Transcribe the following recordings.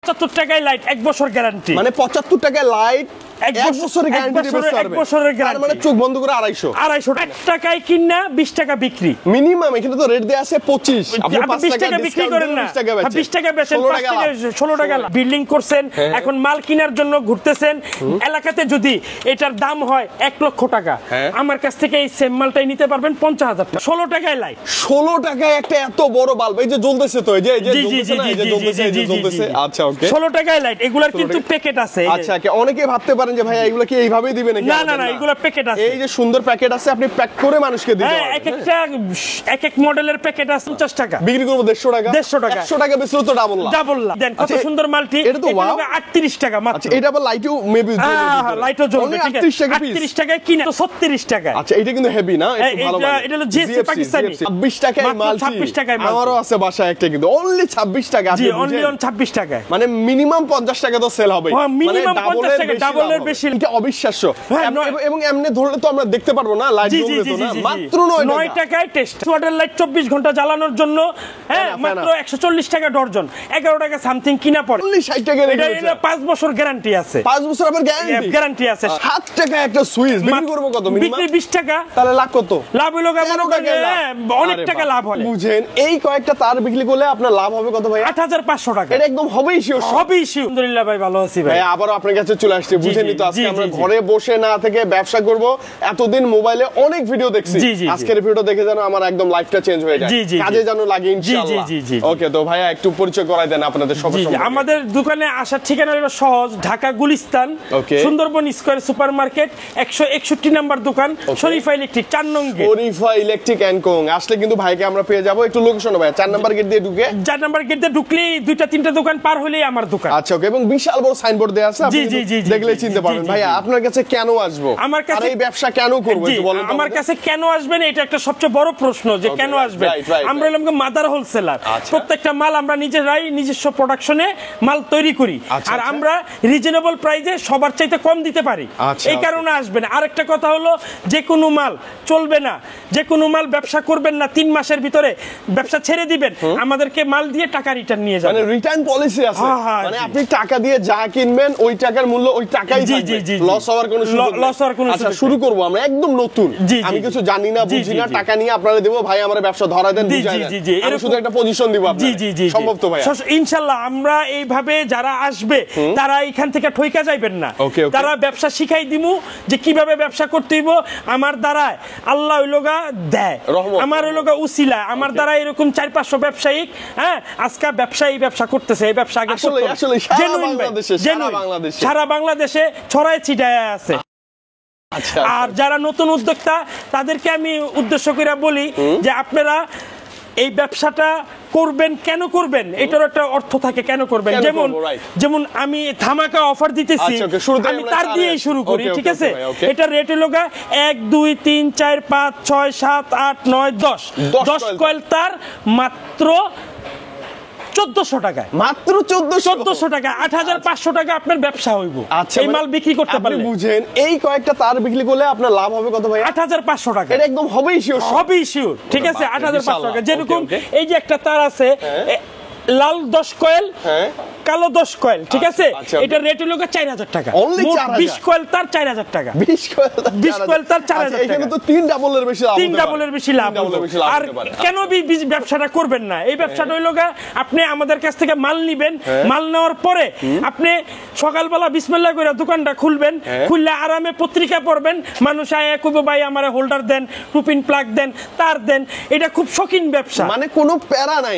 75 টাকায় লাইট 1 বছর গ্যারান্টি মানে 75 টাকায় লাইট 1 বছরের গ্যারান্টি দিবে স্যার 1 বছরের গ্যারান্টি মানে চোখ বন্ধ করে 250 1 টাকায় কিনা 20 টাকা বিক্রি মিনিমাম এখানে তো রেট দেয়া আছে 25 আপনি 5 টাকা বিক্রি করেন না 20 টাকা বেচেন 5 টাকা 16 টাকা বিল্ডিং করছেন এখন মাল কেনার জন্য ঘুরতেছেন এলাকাতে যদি এটার দাম হয় 1 লক্ষ টাকা আমার কাছ থেকে এই সেম মালটাই নিতে পারবেন 50000 টাকা 16 টাকায় লাইট 16 টাকায় একটা এত বড় বাল্ব এই যে জ্বলতেছে তো এই যে জ্বলতেছে না এই যে জ্বলতেছে এই যে জ্বলতেছে আচ্ছা ওকে 16 টাকায় লাইট এগুলার কিন্তু প্যাকেট আছে আচ্ছা অনেকে ভাবতে পারেন যে ভাই এগুলা কি এইভাবেই দিবেন নাকি না না এগুলা প্যাকেট আছে এই যে সুন্দর প্যাকেট আছে আপনি প্যাক করে মানুষকে দিতে পারবেন এক মডেলের প্যাকেট আছে 50 টাকা বিক্রি করব 150 টাকা 100 টাকা বেচলে তো ডাবল লাভ দেন কত সুন্দর মাল্টি এটা তো 38 টাকা মাত্র আচ্ছা এটা আবার লাইটও মেবি লাইটও জ্বলবে ঠিক আছে 38 টাকায় কিনা তো 36 টাকা আচ্ছা এটা কিন্তু হেভি না একটু ভালো এটা হলো জিএসপি পাকিস্তানি 26 টাকায় মাল্টি 26 টাকায় মাল্টি আমারও আছে বাসায় একটা কিন্তু অনলি 26 টাকা জি অনলি 26 টাকায় মানে মিনিমাম 50 টাকা তো সেল হবে মিনিমাম 50 টাকা ডাবলের বেশি এটা অবিশ্বাস্য এবং এমনি ধরলে তো আমরা দেখতে পারবো না লাইট জ্বলবে তো না মাত্র 9 টাকায় টেস্ট ওয়াটার লাইট 24 ঘন্টা জ্বালানোর জন্য মাত্র 140 টাকা ডজন 11 টাকা সামথিং কিনা পড়ে 60 টাকা এটা 5 বছর গ্যারান্টি আছে 5 বছর আবার গ্যারান্টি আছে 7 টাকা একটা সুইচ বিক্রি করব কত মিনিমাম বিক্রি 20 টাকা তাহলে লাভ কত লাভ হলো অনেক টাকা লাভ হয় বুঝেন এই কয়েকটা তার বিক্রি করলে আপনার লাভ হবে কত ভাই 8500 টাকা এটা একদম হবেই শিওর আলহামদুলিল্লাহ ভাই ভালো আছি ভাই আবার আপনার কাছে চলে আসছে বুঝেনই তো আজকে আমরা ঘরে বসে না থেকে ব্যবসা করব এতদিন মোবাইলে অনেক ভিডিও দেখছি আজকের ভিডিও দেখে যেন আমার একদম লাইফটা চেঞ্জ হয়ে যায় কাজে যেন লাগে ইনশাআল্লাহ ওকে তো ভাইয়া একটু পরিচয় করাই দেন আপনাদের সবার সাথে আমাদের দোকানে আসার ঠিকানা হলো সহজ Dhaka Gulistan Sundarban square supermarket 161 number দোকান শরীফা ইলেকট্রিক 4 নং গেট শরীফা ইলেকট্রিক এন্ড কোং আসলে কিন্তু ভাইকে আমরা পেয়ে যাব একটু লোকেশন ভাই 4 নাম্বার গেট দিয়ে ঢুকে 4 নাম্বার গেট দিয়ে ঢুকলেই দুইটা তিনটা দোকান পার হলেই আমার দোকান আচ্ছা ওকে এবং বিশাল বড় সাইনবোর্ড দেয়া আছে আপনি দেখলে চিনতে পারবেন ভাইয়া আপনার কাছে কেন আসবো আমার কাছে এই ব্যবসা কেন করব একটু বলেন আমার কাছে কেন আসবেন এটা একটা সবচেয়ে বড় প্রশ্ন যে কেন আসবেন আমরা হলাম মাদার হোলসেলার প্রত্যেকটা মাল আমরা নিজেরাই নিজস্ব প্রোডাকশনে মাল তৈরি করি আর আমরা রিজনেবল প্রাইসে সবার চাইতে কম দিতে পারি এই কারণে আসবেন আরেকটা কথা হলো যে কোনো মাল চলবে না যে কোনো মাল ব্যবসা করবেন না 3 মাসের ভিতরে ব্যবসা ছেড়ে দিবেন আমাদেরকে মাল দিয়ে টাকা রিটার্ন নিয়ে যাবেন মানে রিটার্ন পলিসি আছে মানে আপনি টাকা দিয়ে যা কিনবেন ওই টাকার মূল্য ওই টাকাই থাকবে লস হওয়ার কোনো সুযোগ নেই আচ্ছা শুরু করব আমরা একদম নতুন আমি কিছু জানি না বুঝি না টাকা নিয়ে আপনারা দেব ভাই আমার ব্যবসা ধরা দেন বুঝাই দেন আমি শুধু একটা পজিশন দিব আপনাদের সম্ভব তো ভাই ইনশাআল্লাহ আমরা এইভাবে যারা আসবে তারা এখান থেকে ঠইকা যাইবেন না তারা ব্যবসা শিখাই দিমু যে কিভাবে ব্যবসা করতে হইব আমার দ্বারা আল্লাহ হইলোগা দেয় আমার হইলোগা উসিলা আমার দ্বারা এরকম 4-500 ব্যবসায়িক আজকে ব্যবসা করতেছে এই ব্যবসা আগে আসলে সারা বাংলাদেশে ছড়ায় ছিটায় আছে আর যারা নতুন উদ্যোক্তা তাদেরকে আমি উদ্দেশ্য করে বলি যে আপনারা এই ব্যবসাটা করবেন কেন করবেন এটার একটা অর্থ থাকে কেন করবেন যেমন আমি ধামাকা অফার দিতেছি আমি তার দিয়েই শুরু করি ঠিক আছে এটা রেট হলো 1 2 3 4 5 6 7 8 9 10 কয়েল তার মাত্র 1400 টাকা মাত্র 1400 টাকা 8500 টাকা আপনার ব্যবসা হইব এই মাল বিক্রি করতে পারলে আপনি বুঝেন এই কয়েকটা তার বিক্রি করলে আপনার লাভ হবে কত ভাই 8500 টাকা এটা একদম হবেই শিওর ঠিক আছে 8500 টাকা যেরকম এই যে একটা তার আছে লাল 10 কয়েল কালো 10 কয়েল ঠিক আছে এটা রেট হলো 4000 টাকা অনলি 20 কয়েল তার 4000 টাকা 20 কয়েল তার 4000 টাকা এখানে তো 3 ডাবলের বেশি লাভ 3 ডাবলের বেশি লাভ আর কেন ব্যবসাটা করবেন না এই ব্যবসাটা হইলো আপনি আমাদের কাছ থেকে মাল নিবেন মাল নেওয়ার পরে আপনি সকালবেলা বিসমিল্লাহ করে দোকানটা খুলবেন খুললে আরামে পত্রিকা পড়বেন মানুষ আয় কইবো ভাই আমারে হোল্ডার দেন টুপিন প্লাগ দেন তার দেন এটা খুব শৌখিন ব্যবসা মানে কোনো প্যারা নাই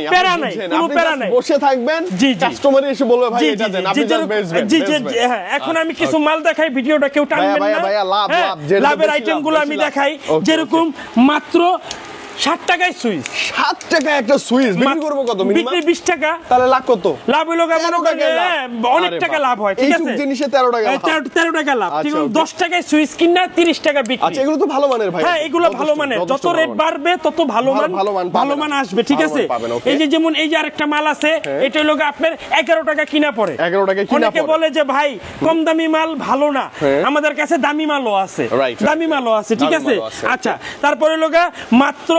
কোনো প্যারা নাই বসে থাকবেন কাস্টমার এসে বলবে ভাই এটা দেন আপনি জাস্ট বেচবেন এখন আমি কিছু মাল দেখাই ভিডিওটা কেউ টানবেন না ভাইয়া লাভের আইটেমগুলো আমি দেখাই যেরকম মাত্র 60 টাকায় সুইচ 7 টাকা একটা সুইচ বিক্রি করব কত মিনিমাম বিক্রি 20 টাকা তাহলে লাভ কত লাভ হলো অনেক টাকা লাভ হয় ঠিক আছে এই জিনিসে 13 টাকা 13 টাকা লাভ ঠিক আছে 10 টাকায় সুইচ কিনা 30 টাকা বিক্রি আচ্ছা এগুলো তো ভালো মানের ভাই এগুলো ভালো মানের যত রেট বাড়বে তত ভালো মান আসবে ঠিক আছে এই যে যেমন এই যে আরেকটা মাল আছে এটা হলো আপনার 11 টাকা কিনা পড়ে 11 টাকা কিনা অনেকে বলে যে ভাই কম দামি মাল ভালো না আমাদের কাছে দামি মালও আছে ঠিক আছে আচ্ছা তারপরে হলো মাত্র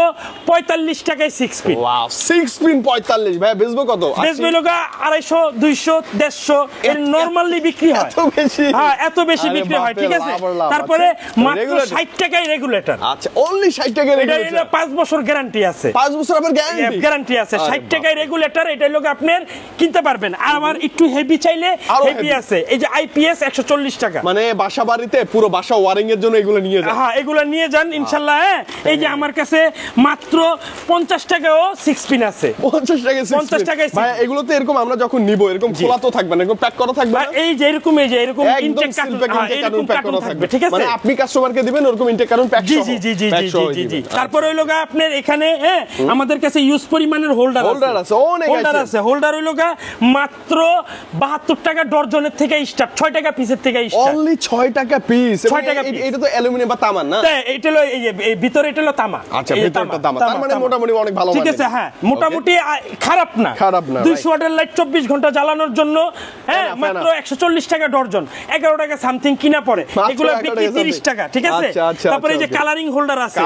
45 টাকায় 6 পিন। ওয়াও 6 পিন 45 ভাই বেচবো কত? বেচবো লোকা 250 200 150 এর নরমালি বিক্রি হয়। এত বেশি? হ্যাঁ এত বেশি বিক্রি হয়, ঠিক আছে। তারপরে মাত্র 60 টাকায় রেগুলেটর। আচ্ছা অনলি 60 টাকায় রেগুলেটর। এটা 5 বছর গ্যারান্টি আছে। 5 বছর আবার গ্যারান্টি আছে। 60 টাকায় রেগুলেটর, এটা লোক আপনার কিনতে পারবেন। আর আমার একটু হেভি চাইলে হেভি আছে, এই যে আইপিএস 140 টাকা। মানে বাসা বাড়িতে পুরো বাসা ওয়ারিং এর জন্য এগুলো নিয়ে যান। হ্যাঁ এগুলো নিয়ে যান ইনশাআল্লাহ। হ্যাঁ এই যে আমার কাছে মাত্র 50 টাকাও 6 পিন আছে। 50 টাকায় 50 টাকায় ভাই এগুলো তো এরকম আমরা যখন নিব এরকম খোলা তো থাকবে না, এরকম প্যাক করা থাকবে না। এই যে এরকম ইনটেক কার্টুন থাকবে, ঠিক আছে। মানে আপনি কাস্টমারকে দিবেন ওরকম ইনটেক কার্টুন প্যাক সহ। জি। তারপর ওই লোক আপনার এখানে আমাদের কাছে ইউজ পরিমাণের হোল্ডার আছে, অনেক আছে। হোল্ডার ওই লোক মাত্র 72 টাকা ডজনের থেকে স্টার্ট, 6 টাকা পিসের থেকে স্টার্ট। অনলি 6 টাকা পিস। 6 টাকা পিস। এটা তো অ্যালুমিনিয়াম বা তামা না? এটা হলো এই ভিতরে এটা হলো তামা। আচ্ছা ভিতরটা তামা। তার মানে মোটামুটি অনেক ভালো, ঠিক আছে। হ্যাঁ মোটামুটি খারাপ না। 200 ওয়াটের লাইট 24 ঘন্টা জ্বালানোর জন্য হ্যাঁ মাত্র 140 টাকা ডজন, 11 টাকা সামথিং কিনা পড়ে। এগুলো বিক্রি 30 টাকা, ঠিক আছে। তারপরে এই যে কালারিং হোল্ডার আছে,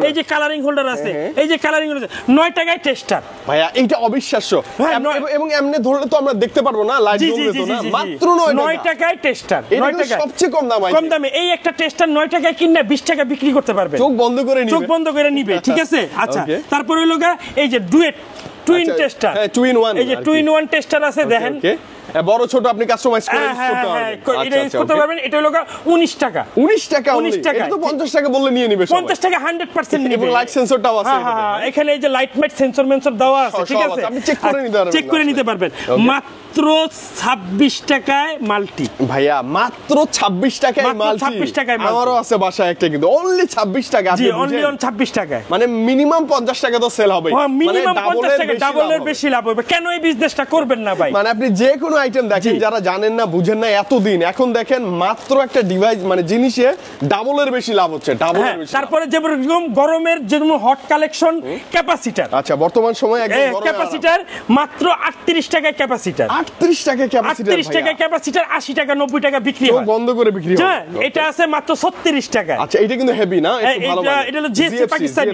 এই যে কালারিং হোল্ডার আছে, এই যে কালারিং হোল্ডার 9 টাকায় টেস্টার। ভাইয়া এইটা অবিশ্বাস্য। এবং এমনি ধরলে তো আমরা দেখতে পারবো না, লাইট জ্বলবে তো না। মাত্র 9 টাকায় টেস্টার। 9 টাকা সবচেয়ে কম দাম। কম দামে এই একটা টেস্টার 9 টাকায় কিনলে 20 টাকা বিক্রি করতে পারবে। চোখ বন্ধ করে নিবে, ঠিক আছে। আচ্ছা তারপরে হলো এই যে ডুয়েট টুইন টেস্টার, হ্যাঁ 2 in 1, এই যে 2 in 1 টেস্টার আছে দেখেন। বড় ছোট আপনি কাস্টমাইজ করতে পারবেন। এটা হলো 19 টাকা। 19 টাকা। এটা তো 50 টাকা বললে নিয়ে নিবে সবাই। 50 টাকা 100% নিবে। এবং লাইট সেন্সরটাও আছে। হ্যাঁ এখানে এই যে লাইট মেট সেন্সর দেওয়া আছে, ঠিক আছে। আপনি চেক করে নিতে পারবেন। মাত্র 26 টাকায় মাল্টি। ভাইয়া মাত্র 26 টাকায় মাল্টি। 26 টাকায় আমারও আছে বাসায় একটা, কিন্তু অনলি 26 টাকা। জি অনলি 26 টাকায়। মানে মিনিমাম 50 টাকা তো সেল হবে। মিনিমাম 50 টাকা, ডাবলের বেশি লাভ হবে। কেন এই বিজনেসটা করবেন না ভাই? মানে আপনি যে কোনো আইটেম দেখেন, যারা জানেন না বুঝেন না এতদিন, এখন দেখেন মাত্র একটা ডিভাইস মানে জিনিসে ডাবলের বেশি লাভ হচ্ছে, ডাবলের বেশি। তারপরে যেরকম গরমের যেরকম হট কালেকশন ক্যাপাসিটর। আচ্ছা বর্তমান সময়ে একদম গরম ক্যাপাসিটর মাত্র 38 টাকায় ক্যাপাসিটর। 38 টাকা ক্যাপাসিটর। 38 টাকা ক্যাপাসিটর, 80 টাকা 90 টাকা বিক্রি হয়। বন্ধ করে বিক্রি হয়। এটা আছে মাত্র 36 টাকা। আচ্ছা এটা কিন্তু হেভি না, একটু ভালো মানে। এটা হলো জিএসসি পাকিস্তানি।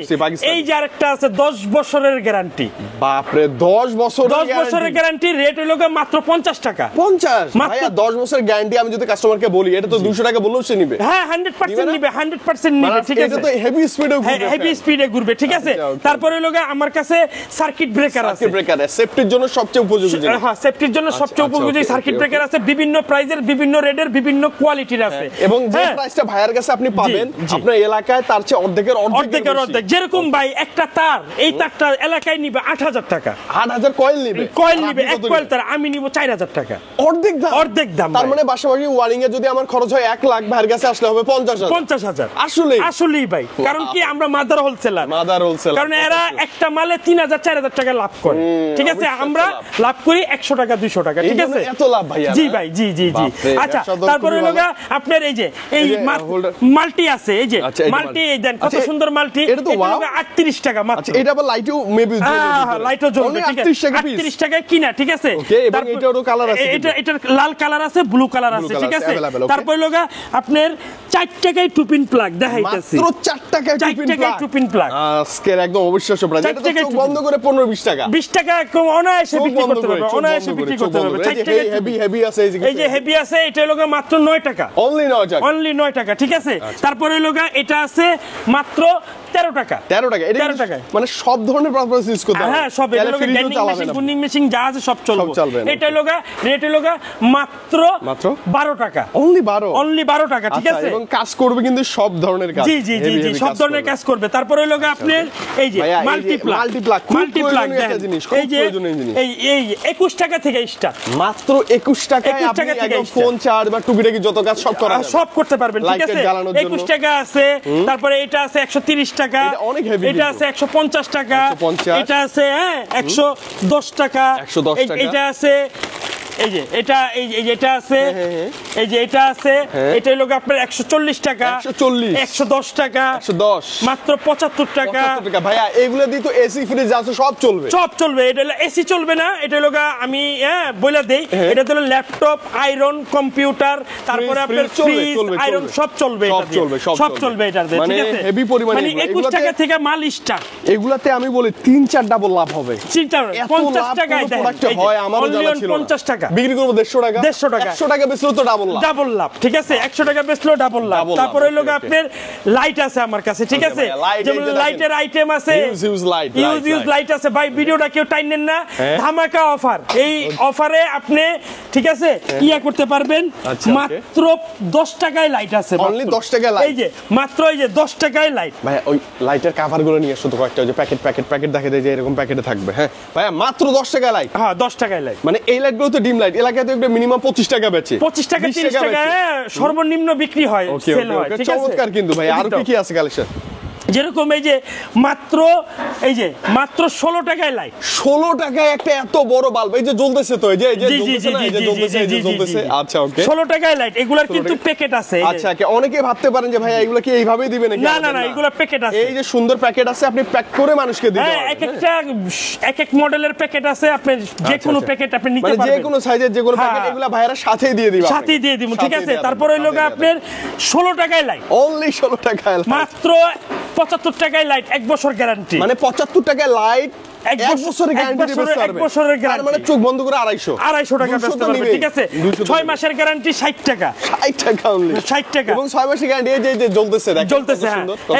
এই যে আরেকটা আছে 10 বছরের গ্যারান্টি। বাপ রে 10 বছরের গ্যারান্টি। রেট হলো মাত্র 50 টাকা। 50 ভাইয়া 10 বছরের গ্যারান্টি। আমি যদি কাস্টমারকে বলি এটা তো 200 টাকা বললেও সে নিবে। হ্যাঁ 100% নিবে, 100% নিবে, ঠিক আছে। এটা তো হেভি স্পিডে ঘুরবে। হেভি স্পিডে ঘুরবে, ঠিক আছে। তারপরে হলো আমার কাছে সার্কিট ব্রেকার আছে। সার্কিট ব্রেকার সেফটির জন্য সবচেয়ে উপযোগী। হ্যাঁ সেফটির জন্য সবচেয়ে উপযোগী সার্কিট ব্রেকার আছে। বিভিন্ন প্রাইজের, বিভিন্ন রেটের, বিভিন্ন কোয়ালিটির আছে। এবং যে প্রাইসটা ভাইয়ের কাছে আপনি পাবেন আপনার এলাকায় তার চেয়ে অর্ধেকের অর্ধেক। যেরকম ভাই একটা তার, এই তারটা এলাকায় নিবে 8000 টাকা। 8000 কয়েল নিবে। এক কয়েল তার আমি নিব 4000 টাকা। অর্ধেক দাম। তার মানে বাসাবাড়ি ওয়ারিং এ যদি আমার খরচ হয় 1 লাখ, ভাইয়ের কাছে আসলে হবে 50,000। আসলেই ভাই। কারণ কি আমরা মাদার হোলসেলার। কারণ এরা একটা মালে 3000 4000 টাকা লাভ করে, ঠিক আছে। আমরা লাভ করি 100 টাকা 200 টাকা, ঠিক আছে। এত লাভ ভাইয়া? জি ভাই, জি। আচ্ছা তারপরে হলো আপনার এই যে এই মাল্টি আছে, এই যে মাল্টি, এই দেন কত সুন্দর মাল্টি। এটা তো 38 টাকা মাত্র। আচ্ছা এটা আবার লাইটও মেবি লাইটও জ্বলবে, ঠিক আছে। 38 টাকায় কিনা, ঠিক আছে। এবং এটারও কালার আছে। এটার লাল কালার আছে, ব্লু কালার আছে, ঠিক আছে। তারপরে লোগা আপনার 4 টাকায় টুপিন প্লাগ দেখাইতেছি। মাত্র 4 টাকায় টুপিন প্লাগ। আজকের একদম অবিশ্বাস্য প্রাইস। এটা তো চোখ বন্ধ করে 15-20 টাকা। 20 টাকা কম অনায়াসে বিক্রি করতে পারবে। অনায়াসে বিক্রি করতে পারবে। 4 টাকা হেভি আছে। এই যে হেভি আছে, এটা লোগা মাত্র 9 টাকা। অনলি 9 টাকা, ঠিক আছে। তারপরে লোগা এটা আছে মাত্র 13 টাকা। 13 টাকা। এটা মানে সব ধরনের পারপাস ইউজ করতে পারবে। হ্যাঁ সব। এটা লোগা গ্যান্ডিং মেশিন, গুন্ডিং মেশিন যা আছে সব চলবে। এটা লোগা রেট লোগা মাত্র 12 টাকা। অনলি 12 টাকা, ঠিক আছে। এবং কাজ করবে কিন্তু সব ধরনের কাজ। জি সব ধরনের কাজ করবে। তারপরে লোগা আপনার এই যে মাল্টিপ্লাগ এই যে এই 21 টাকা থেকে স্টার্ট। মাত্র 21 টাকায় আপনি একদম ফোন চার্জ বা টুকিটাকি যত কাজ সব করতে পারবেন, ঠিক আছে। 21 টাকা আছে। তারপরে এটা আছে 130 টাকা। এটা আছে 150 টাকা। এটা আছে 110 টাকা। এটা আছে এই যে এটা এটা আছে, এই যে এটা আছে, এটা হলো আপনার 140 টাকা, 110 টাকা, 110 মাত্র 75 টাকা। ভাইয়া এগুলো দিয়ে তো এসি ফ্রিজ আছে সব চলবে, সব চলবে। এটা হলো এসি চলবে না, এটা হলো আমি বলে দেই, এটা হলো ল্যাপটপ, আয়রন, কম্পিউটার, তারপরে আপনার ফ্রিজ, আয়রন সব চলবে, সব চলবে এটাতে, ঠিক আছে? হেভি পরিমাণে মানে 21 টাকা থেকে মাল স্টার্ট। এগুলাতে আমি বলি 3-4 ডাবল লাভ হবে। 50 টাকায় হয় আমারও জানা ছিল না। 50 টাকা বিক্রি করব 150 টাকা, 150 টাকা, 100 টাকা বেচলেও তো ডাবল লাভ, ডাবল লাভ, ঠিক আছে? 100 টাকা বেচলেও ডাবল লাভ। তারপরে হলো আপনার লাইট আছে আমার কাছে, ঠিক আছে? যেমন লাইটের আইটেম আছে, ইউজ লাইট আছে ভাই, ভিডিওটা কেউ টাইনেন না, ধামাকা অফার। এই অফারে আপনি, ঠিক আছে, ইয়া করতে পারবেন। মাত্র 10 টাকায় লাইট আছে, অনলি 10 টাকায় লাইট। এই যে মাত্র এই যে 10 টাকায় লাইট। ভাই ওই লাইটের কভার গুলো নিয়ে আসো তো কয়েকটা, ওই যে প্যাকেট দেখে দেয় যে এরকম প্যাকেটে থাকবে। হ্যাঁ ভাই মাত্র 10 টাকায় লাইট। হ্যাঁ 10 টাকায় লাইট। মানে এই লাইট গুলো তো ডিম লাইট, এলাকায় তো একটা মিনিমাম 25 টাকা বেচে, 25 টাকা 30 টাকা সর্বনিম্ন বিক্রি হয়, সেল হয়, ঠিক আছে? চমৎকার। কিন্তু ভাই আর কি আছে কালেকশন? যেরকম এই যে মাত্র 16 টাকায় লাইট। 16 টাকায় একটা এত বড় বাল্ব, এই যে জ্বলতেছে তো, এই যে জ্বলতেছে না, এই যে জ্বলতেছে, এই যে জ্বলতেছে। আচ্ছা ওকে, 16 টাকায় লাইট। এগুলার কিন্তু প্যাকেট আছে। আচ্ছা অনেকে ভাবতে পারেন যে ভাই এগুলা কি এইভাবেই দিবেন নাকি? না, এগুলা প্যাকেট আছে। এই যে সুন্দর প্যাকেট আছে, আপনি প্যাক করে মানুষকে দিতে পারবেন। হ্যাঁ, এক এক মডেলের প্যাকেট আছে, আপনি যে কোনো প্যাকেট আপনি নিতে পারবেন, যে কোনো সাইজের যে কোনো প্যাকেট, এগুলা ভাইরা সাথেই দিয়ে দিবেন, সাথেই দিয়ে দিব, ঠিক আছে? তারপর হইলো আপনার 16 টাকায় লাইট, অনলি 16 টাকায় মাত্র 75 টাকায় লাইট, 1 বছর গ্যারান্টি। মানে 75 টাকায় লাইট, 1 বছরের গ্যারান্টি দিতে পারবে। 1 বছরের গ্যারান্টি, মানে চোখ বন্ধ করে 250 টাকা বেচতে পারবে, ঠিক আছে? 6 মাসের গ্যারান্টি 60 টাকা, 60 টাকা অনলি, 60 টাকা। এবং 6 মাসের গ্যারান্টি। এই যে জ্বলতেছে, দেখেন জ্বলতেছে।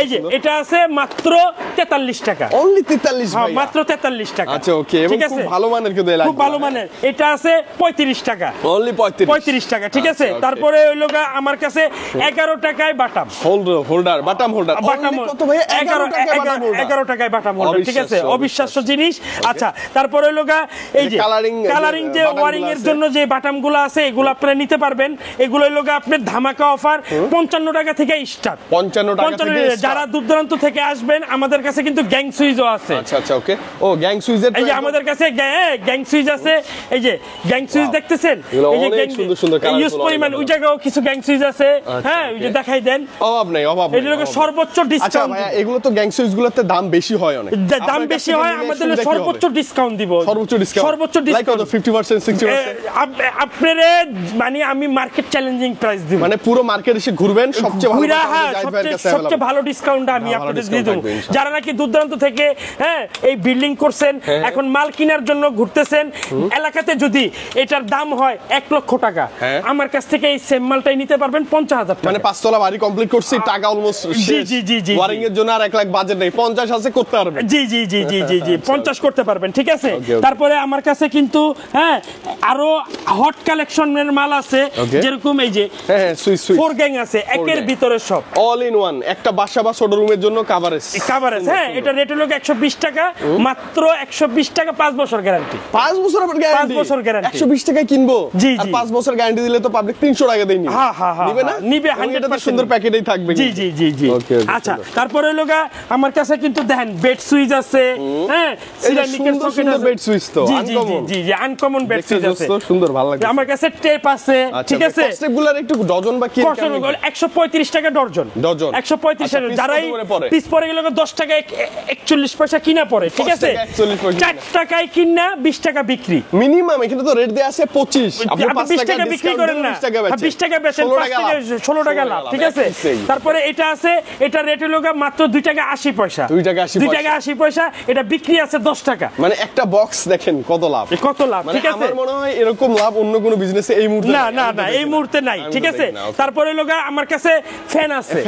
এই যে এটা আছে মাত্র 43 টাকা, অনলি 43 ভাই, মাত্র 43 টাকা। আচ্ছা ওকে, এবং খুব ভালো মানের কিন্তু এই লাইট, খুব ভালো মানের। এটা আছে 35 টাকা, অনলি 35 টাকা, ঠিক আছে? তারপরে হইলো আমার কাছে 11 টাকায় বাটাম হোল্ডার, বাটাম হোল্ডার, কত ভাই? 11 টাকায় বাটাম হোল্ডার, ঠিক আছে? অবিশ্বাস্য জিনিস। আচ্ছা তারপরে হলো এই যে কালারিং যে ওয়ারিং এর জন্য যে বাটাম গুলো আছে, এগুলো আপনারা নিতে পারবেন। এগুলো হলো আপনার ধামাকা অফার, 55 টাকা থেকে স্টার্ট। 55 টাকা থেকে। যারা দূর দূরান্ত থেকে আসবেন, আমাদের কাছে কিন্তু গ্যাং সুইচও আছে। আচ্ছা ওকে। ও গ্যাং সুইচের, এই যে আমাদের কাছে গ্যাং সুইচ আছে। এই যে গ্যাং সুইচ দেখতেছেন, এই যে অনেক সুন্দর সুন্দর কালার, ইউজ পরিমাণ। ওই জায়গাও কিছু গ্যাং সুইচ আছে। হ্যাঁ ওই যে দেখাই দেন, অভাব নাই। এটা হলো সর্বোচ্চ ডিসকাউন্ট। আচ্ছা ভাই এগুলো তো গ্যাং সুইচ গুলোতে দাম বেশি হয়, অনেক দাম বেশি হয়, আমাদের সর্বোচ্চ ডিসকাউন্ট দিব, সর্বোচ্চ ডিসকাউন্ট 50% 60%। আপনারে মানে আমি মার্কেট চ্যালেঞ্জিং প্রাইস দিব, মানে পুরো মার্কেট এসে ঘুরবেন, সবচেয়ে ভালো ডিসকাউন্ট আমি আপনাদের দিয়ে দেব। যারা নাকি দূর দূরান্ত থেকে এই বিল্ডিং করছেন, এখন মাল কেনার জন্য ঘুরতেছেন, এলাকাতে যদি এটার দাম হয় 1 লক্ষ টাকা, আমার কাছ থেকে এই সেম মালটাই নিতে পারবেন 50,000 টাকা। মানে 5 তলা বাড়ি কমপ্লিট করছি, টাকা অলমোস্ট শেষ। জি ওয়ারিং এর জন্য আর 1 লাখ বাজেট নেই, 50 আছে করতে পারবেন। জি 50 করতে পারবেন, ঠিক আছে? তারপরে আমার কাছে কিন্তু আরো হট কালেকশনের মাল আছে, যেরকম এই যে সুইচ 4 গ্যাং আছে, একের ভিতরে সব অল ইন ওয়ান, একটা বাসা বা ছোট রুমের জন্য কভারেজ। এটা রেট হলো 120 টাকা, মাত্র 120 টাকা, 5 বছর গ্যারান্টি। 5 বছর গ্যারান্টি, 5 বছর গ্যারান্টি। 120 টাকায় কিনবো, আর 5 বছর গ্যারান্টি দিলে তো পাবলিক 300 টাকা দেই নিবে। নিবে না? নিবে 100%। সুন্দর প্যাকেটেই থাকবে। জি। আচ্ছা তারপরে হলো আমার কাছে কিন্তু দেখেন বেড সুইচ আছে, সিরামিকের সকেট আছে, বেড সুইচ তো জি আনকমন বেড সুইচ আছে, সুন্দর ভালো লাগে। আমার কাছে টেপ আছে, ঠিক আছে? টেপগুলোর একটু ডজন বা কি 135 টাকা ডজন, 135 টাকা। যারাই পিস পড়ে গেল 10 টাকা 41 পয়সা কিনা পড়ে, ঠিক আছে? 4 টাকায় কিনা 20 টাকা বিক্রি মিনিমাম। এখানে তো রেট দেয়া আছে 25, আপনি 20 টাকা বিক্রি করেন না, 20 টাকা বেচেন, 16 টাকা লাভ, ঠিক আছে? তারপরে এটা আছে, এটা রেট হলো মাত্র 2 টাকা 80 পয়সা, 2 টাকা 80 পয়সা। এটা বিক্রি আছে 10 টাকা। মানে একটা বক্স দেখেন কত লাভ, ঠিক আছে? আমার মনে হয় এরকম লাভ অন্য কোনো বিজনেসে এই মুহূর্তে না এই মুহূর্তে নাই, ঠিক আছে? তারপরে হলো আমার কাছে ফ্যান আছে,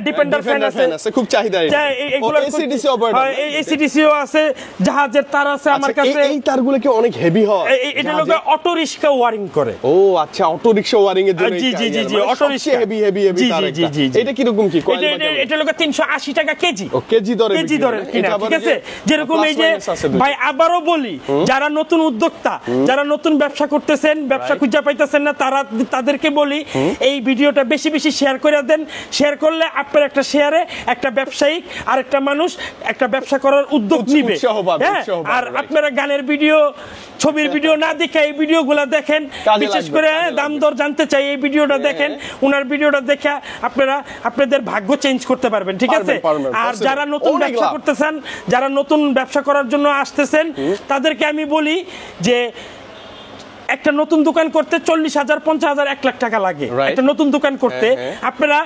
ডিপেন্ডার ফ্যান আছে, খুব চাহিদা। এগুলো এসিডিসি অপারেটর, এসিডিসিও আছে, জাহাজের তার আছে আমার কাছে। এই তারগুলো কি অনেক হেভি হয়? এটা হলো অটো রিকশা ওয়ারিং করে। ও আচ্ছা, অটো রিকশা ওয়ারিং এর জন্য। জি অটো রিকশা হেভি তার। এটা কি রকম কি? এটা হলো 380 টাকা কেজি, কেজি দরে কিনা, ঠিক আছে? যেরকম এই যে ভাই আবারও বলি, যারা নতুন উদ্যোক্তা, যারা নতুন ব্যবসা করতেছেন, ব্যবসা খুঁজে পাইতেছেন না, তাদেরকে বলি এই ভিডিওটা বেশি বেশি শেয়ার করে দেন। শেয়ার করলে আপনার একটা শেয়ারে একটা ব্যবসায়িক আর একটা মানুষ একটা ব্যবসা করার উদ্যোগ নিবে। আর আপনারা গানের ভিডিও, ছবির ভিডিও না দেখে এই ভিডিওগুলো দেখেন, বিশেষ করে দাম দর জানতে চাই এই ভিডিওটা দেখেন, উনার ভিডিওটা দেখে আপনারা আপনাদের ভাগ্য চেঞ্জ করতে পারবেন, ঠিক আছে? আর যারা নতুন ব্যবসা করতেছেন, যারা নতুন ব্যবসা করার জন্য আসতেছেন, তাদেরকে আমি বলি যে একটা নতুন দোকান করতে 40,000, 50,000, 1 লাখ টাকা লাগে একটা নতুন দোকান করতে। আপনারা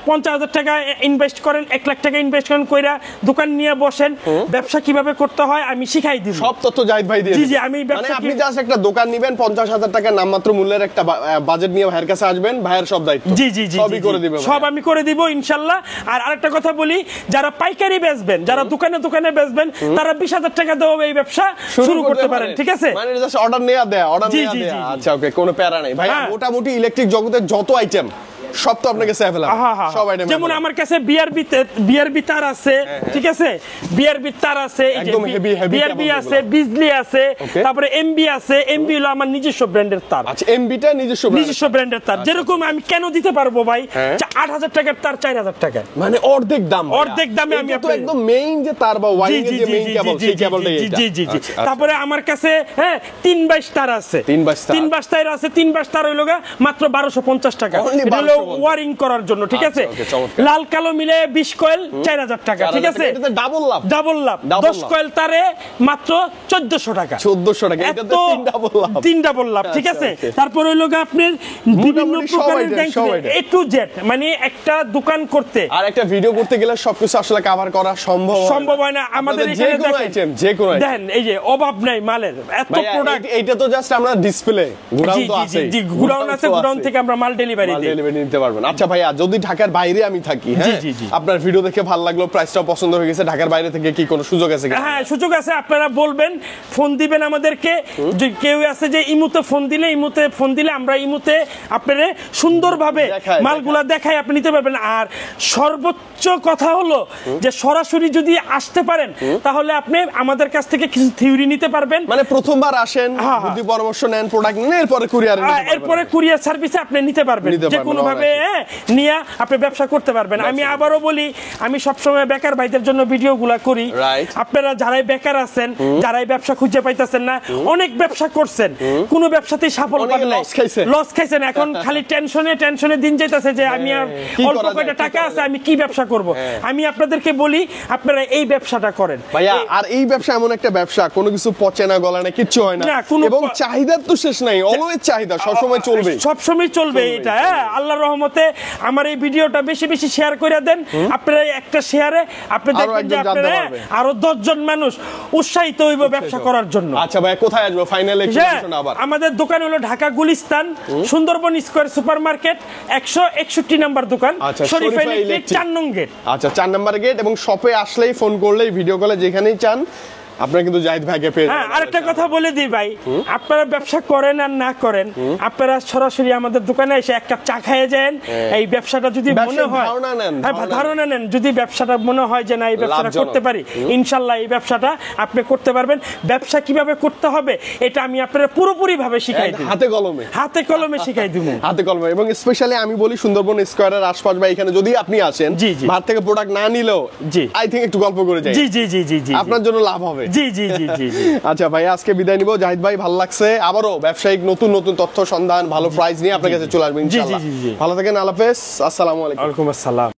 50,000 টাকা ইনভেস্ট করেন, 1 লাখ টাকা ইনভেস্ট করেন, কইরা দোকান নিয়ে বসেন। ব্যবসা কিভাবে করতে হয় আমি শিখাই দিব, সব তথ্য জাহিদ ভাই দিয়ে। জি জি, আমি মানে আপনি জাস্ট একটা দোকান নেবেন, 50,000 টাকা নামমাত্র মূল্যের একটা বাজেট নিয়ে ভাইয়ের কাছে আসবেন, ভাইয়ের সব দায়িত্ব। জি জি জি, সবই করে দিবেন, সব আমি করে দিব ইনশাআল্লাহ। আর আরেকটা কথা বলি, যারা পাইকারি বেচবেন, যারা দোকানে দোকানে বেচবেন, তারা 20,000 টাকা দেওয়া এই ব্যবসা শুরু করতে পারেন, ঠিক আছে? মানে জাস্ট অর্ডার নেওয়া দেয়া, অর্ডার নেওয়া দেয়া। আচ্ছা ওকে, কোনো প্যারা নাই ভাই। মোটামুটি ইলেকট্রিক জগতের যত আইটেম সব তো আপনার কাছে अवेलेबल, সব আইটেম। যেমন আমার কাছে বিআরবি তার আছে, ঠিক আছে? বিআরবি তার আছে, এই যে বিআরবি আছে, বিজলি আছে, তারপরে এমবি আছে। এমবি হলো আমার নিজস্ব ব্র্যান্ডের তার। আচ্ছা, এমবিটা নিজস্ব ব্র্যান্ডের তার। যেরকম আমি কেন দিতে পারবো ভাই 8,000 টাকার তার 4,000 টাকা, মানে অর্ধেক দাম, অর্ধেক দামে আমি তো একদম মেইন যে তার বা ওয়্যারিং এর যে মেইন কেবল, সেই কেবলটাই এটা। জি জি জি। তারপরে আমার কাছে 3 তার আছে, 3 তার আছে। 3 তার হইলো মাত্র 1250 টাকা, এটা হলো ওয়্যারিং করার জন্য, ঠিক আছে? লাল কালো মিলে 20 কয়েল 4,000 টাকা, ঠিক আছে? এটাতে ডাবল লাভ, ডাবল লাভ। 10 কয়েল তারে মাত্র 1400 টাকা, 1400 টাকা, এটাতে 3 ডাবল লাভ, ঠিক আছে? তারপর হইলো আপনার বিভিন্ন প্রকারের A to Z, মানে একটা দোকান করতে আর একটা ভিডিও করতে গেলে সবকিছু আসলে কভার করা সম্ভব হয় না। আমাদের এখানে দেখেন এই যে অভাব নাই মালের, এত প্রোডাক্ট। এইটা তো জাস্ট আমরা ডিসপ্লে, গোডাউন তো আছে, জি গুডাউন আছে, গুডাউন থেকে আমরা মাল ডেলিভারি নিতে পারবেন। আচ্ছা ভাইয়া, যদি ঢাকার বাইরে আমি থাকি, হ্যাঁ, আপনার ভিডিও দেখে ভালো লাগলো, প্রাইসটাও পছন্দ হয়ে গেছে, ঢাকার বাইরে থেকে কি কোনো সুযোগ আছে? হ্যাঁ, সুযোগ আছে। আপনারা বলবেন, ফোন দিবেন আমাদেরকে। কেউ আছে যে ইমুতে ফোন দিলে আমরা ইমুতে আপনারে সুন্দরভাবে মালগুলা দেখাই আপনি নিতে পারবেন। আর সর্বোচ্চ কথা হলো যে সরাসরি যদি আসতে পারেন, তাহলে আপনি আমাদের কাছ থেকে কিছু থিওরি নিতে পারবেন। মানে প্রথমবার আসেন, বুদ্ধি পরামর্শ নেন, প্রোডাক্ট নেন, এরপরে কুরিয়ার সার্ভিসে আপনি নিতে পারবেন, যে কোনো ভাবে নিয়ে আপনি ব্যবসা করতে পারবেন। আমি আবারও বলি, আমি সবসময় বেকার ভাইদের জন্য ভিডিওগুলা করি। আপনারা যারাই বেকার আছেন, যারাই ব্যবসা খুঁজে পাইতেছেন না, অনেক ব্যবসা করছেন, কোনো ব্যবসাতেই সাফল্য পান নাই, লস খাইছেন, এখন খালি টেনশনে দিন যাইতেছে যে আমি আর অল্প কয়টা টাকা আছে, আমি কি ব্যবসা করব। আমি আপনাদেরকে বলি, আপনারা এই ব্যবসাটা করেন ভাইয়া। আর এই ব্যবসা এমন একটা ব্যবসা, কোনো কিছু পচে না, গলা না, কিচ্ছু হয় না, এবং চাহিদা তো শেষ নাই, অলওয়েজ চাহিদা সবসময় চলবে এটা। আল্লাহর রহমতে আমার এই ভিডিওটা বেশি বেশি শেয়ার করে দেন। আপনারা একটা শেয়ারে আপনি দেখবেন যে আপনারা আরো 10 জন মানুষ উৎসাহিত হইব ব্যবসা করার জন্য। আচ্ছা ভাই, কোথায় আসবো ফাইনাল এক্সপ্লেনেশন? আবার আমাদের দোকান হলো Dhaka Gulistan, Sundarban square supermarket, 161 number দোকান, শরীফা ইলেকট্রিক 4 নং গেট। আচ্ছা, 4 নাম্বার গেট। এবং শপে আসলেই, ফোন করলেই, ভিডিও কলে, যেখানেই চান আপনারা কিন্তু জাহিদ ভাইকে পেয়ে যাবেন। আরেকটা কথা বলে দিই ভাই, আপনারা ব্যবসা করেন আর না করেন, আপনারা সরাসরি আমাদের দোকানে এসে এক কাপ চা খেয়ে যান। এই ব্যবসাটা যদি মনে হয়, ধারণা নেন, যদি ব্যবসাটা মনে হয় যে না এই ব্যবসাটা করতে পারি, ইনশাল্লাহ এই ব্যবসাটা আপনি করতে পারবেন। ব্যবসা কিভাবে করতে হবে এটা আমি আপনারা পুরোপুরি ভাবে শিখাই দিই, হাতে কলমে শিখাই দিব, হাতে কলমে। এবং স্পেশালি আমি বলি, সুন্দরবন স্কয়ারের আশপাশ বা এখানে যদি আপনি আসেন, ভাত থেকে প্রোডাক্ট না নিলেও আই থিংক একটু গল্প করে যাই, জি, আপনার জন্য লাভ হবে। জি জি জি জি। আচ্ছা ভাই, আজকে বিদায় নিব। জাহিদ ভাই, ভালো লাগছে। আবারও ব্যবসায়িক নতুন তথ্য সন্ধান, ভালো প্রাইস নিয়ে আপনার কাছে চলে আসবেন ইনশাআল্লাহ। ভালো থাকেন, আল্লাহ হাফেজ, আসসালামু আলাইকুম। ওয়ালাইকুম আসসালাম।